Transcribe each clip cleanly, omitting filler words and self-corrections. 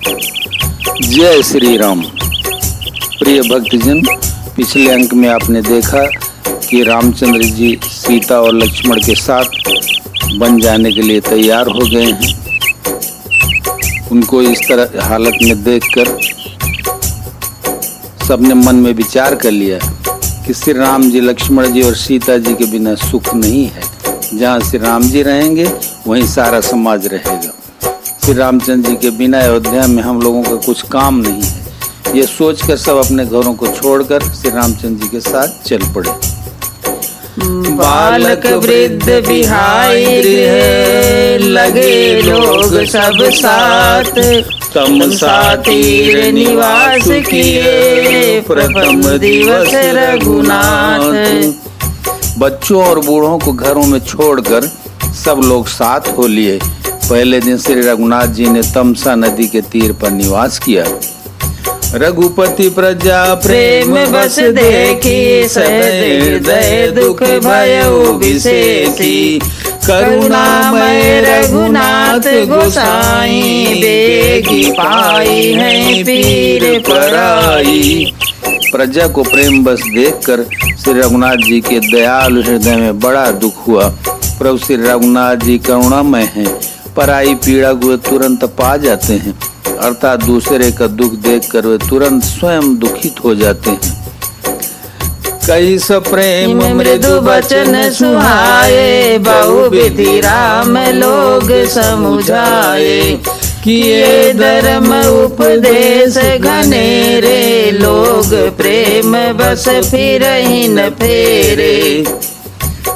जय श्री राम। प्रिय भक्तजन, पिछले अंक में आपने देखा कि रामचंद्र जी सीता और लक्ष्मण के साथ वन जाने के लिए तैयार हो गए हैं। उनको इस तरह हालत में देखकर सबने मन में विचार कर लिया कि श्री राम जी, लक्ष्मण जी और सीता जी के बिना सुख नहीं है। जहाँ श्री राम जी रहेंगे वहीं सारा समाज रहेगा। श्री रामचंद्र जी के बिना अयोध्या में हम लोगों का कुछ काम नहीं है। ये सोचकर सब अपने घरों को छोड़कर श्री रामचंद्र जी के साथ चल पड़े। बालक वृद्ध बिहाई गृह, लगे लोग सब साथ, तम सातीर निवास किए, प्रथम दिवस रघुनाथ। बच्चों और बूढ़ों को घरों में छोड़कर सब लोग साथ हो लिए। पहले दिन श्री रघुनाथ जी ने तमसा नदी के तीर पर निवास किया। रघुपति प्रजा प्रेम बस देखी, सहृदय दुख भयउ विशेषी, करुणामय रघुनाथ गोसाई, बेगी पाई है पीर पराई। प्रजा को प्रेम बस देखकर श्री रघुनाथ जी के दयालु हृदय में बड़ा दुख हुआ। प्रभु श्री रघुनाथ जी करुणामय हैं, पराई पीड़ा को वे तुरंत पा जाते हैं, अर्थात दूसरे का दुख देखकर वे तुरंत स्वयं दुखित हो जाते हैं। कई सप्रेम मृदु बचन सुहाए, बहुविधि राम लोग समुझाए, किए धर्म उपदेश घनेरे, लोग प्रेम बस फिरहि न फेरे।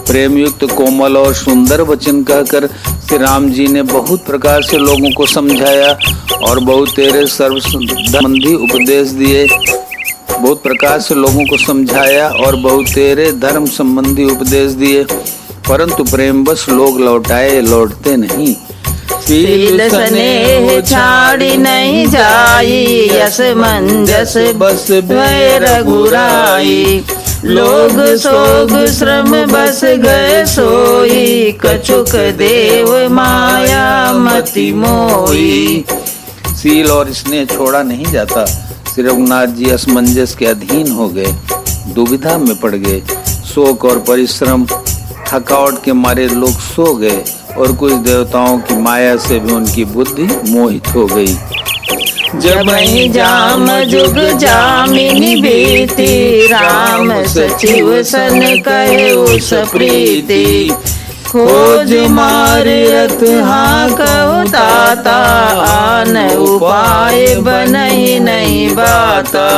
प्रेम युक्त कोमल और सुंदर वचन कहकर श्री राम जी ने बहुत प्रकार से लोगों को समझाया और बहुत तेरे सर्व संबंधी उपदेश दिए। बहुत प्रकार से लोगों को समझाया और बहुत तेरे धर्म संबंधी उपदेश दिए, परंतु प्रेम बस लोग लौटते नहीं। सील स्नेह छाड़ी नहीं जाई, यस मंजस बस भय रघुराई, लोग सोग श्रम बस गए सोई, कछुक देव माया मति मोई। सील और स्नेह छोड़ा नहीं जाता। श्री रघुनाथ जी असमंजस के अधीन हो गए, दुविधा में पड़ गए। शोक और परिश्रम, थकावट के मारे लोग सो गए और कुछ देवताओं की माया से भी उनकी बुद्धि मोहित हो गई। जब जाम जुग जामिनी बीती, राम सचिव सन कहे उस प्रीति, खोज मार रथ हाँ कहु ताता, आन उपाय बनहि नहीं बाता।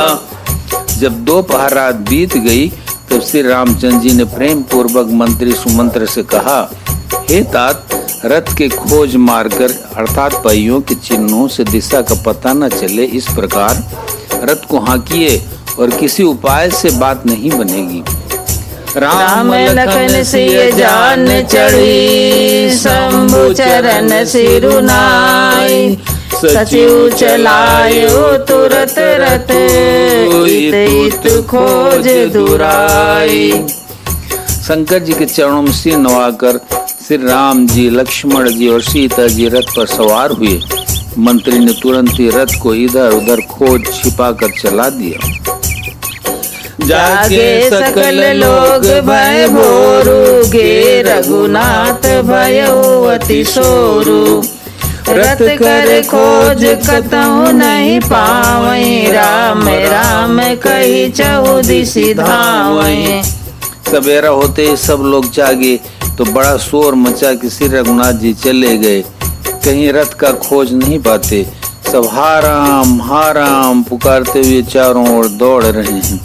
जब दोपहर रात बीत गई तब श्री रामचंद्र जी ने प्रेम पूर्वक मंत्री सुमंत्र से कहा, हे तात, रथ के खोज मारकर अर्थात पहियों के चिन्हों से दिशा का पता न चले, इस प्रकार रथ को हाँकिए और किसी उपाय से बात नहीं बनेगी। राम लखन सिय जान चढ़ी, शंभु चरण सिरुनाई, सचिव चलायो तुरत रथ, इत खोज दुराई। शंकर जी के चरणों में सिर नवाकर श्री राम जी, लक्ष्मण जी और सीता जी रथ पर सवार हुए। मंत्री ने तुरंत ही रथ को इधर उधर खोज छिपा कर चला दिया। जागे सकल लोग भय भोरु, गे रघुनाथ भयउ अति सोरु, रथ कर खोज कतहु नहीं पावै, राम राम कही चहुदिशि धावै। सवेरा होते ही सब लोग जागे तो बड़ा शोर मचा कि श्री रघुनाथ जी चले गए, कहीं रथ का खोज नहीं पाते। सब हा राम पुकारते हुए चारों ओर दौड़ रहे हैं।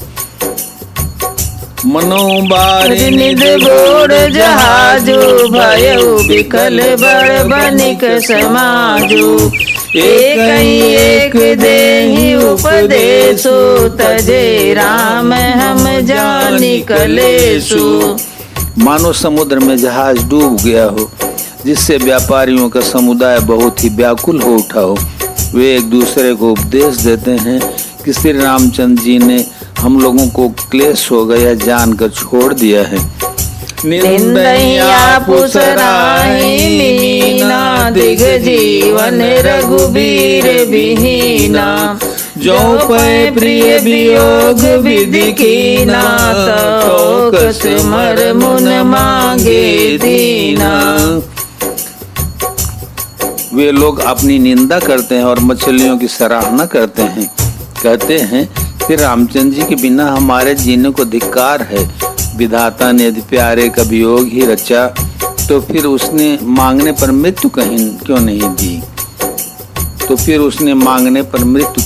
मनोबारी निध गोड़ जहाजु, भयउ विकल बड़ बनिक समाजु, एक देहि उपदेशु, तजे राम हम जानि कलेशु। मानो समुद्र में जहाज डूब गया हो, जिससे व्यापारियों का समुदाय बहुत ही व्याकुल हो उठा हो। वे एक दूसरे को उपदेश देते हैं कि श्री रामचंद्र जी ने हम लोगों को क्लेश हो गया जानकर छोड़ दिया है। निंदैया पुसराहि मीना, दिग जीवन रघुबीर विहीना। दीना। जो पै प्रिय वियोग विधि कीना, तो कस मर मुन मांगे दीना। वे लोग अपनी निंदा करते हैं और मछलियों की सराहना करते हैं। कहते हैं कि रामचंद्र जी के बिना हमारे जीने को धिक्कार है। विधाता ने यदि प्यारे का वियोग ही रचा तो फिर उसने मांगने पर मृत्यु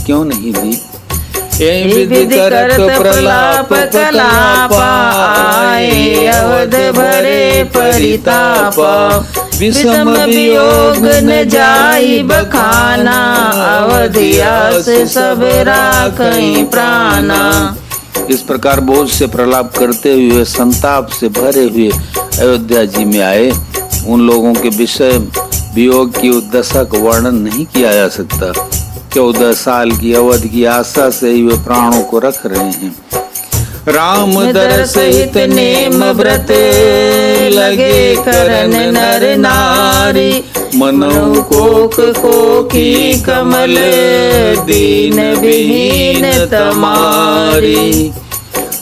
क्यों नहीं दी? विधि करत प्रलाप कलाप आए, अवध भरे परितापा। विषम वियोग न जाई बखाना, अवधियास सब राखई प्राणा। इस प्रकार बहुत से प्रलाप करते हुए संताप से भरे हुए अयोध्या जी में आए। उन लोगों के विषय वियोग की उद्दशा का वर्णन नहीं किया जा सकता। 14 साल की अवधि की आशा से ही वे प्राणों को रख रहे हैं। राम दर सहित नेम व्रत लगे करन नर नारी, मनौ कोक कोकी कमल दीन विहीन तमारी।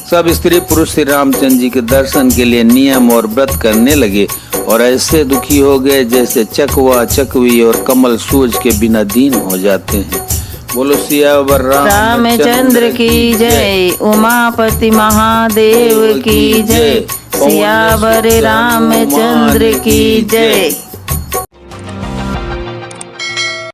सब स्त्री पुरुष श्री रामचंद्र जी के दर्शन के लिए नियम और व्रत करने लगे और ऐसे दुखी हो गए जैसे चकवा चकवी और कमल सूरज के बिना दीन हो जाते हैं। बोलो सियावर रामचंद्र की जय, उमापति महादेव की जय, सियावर रामचंद्र की जय।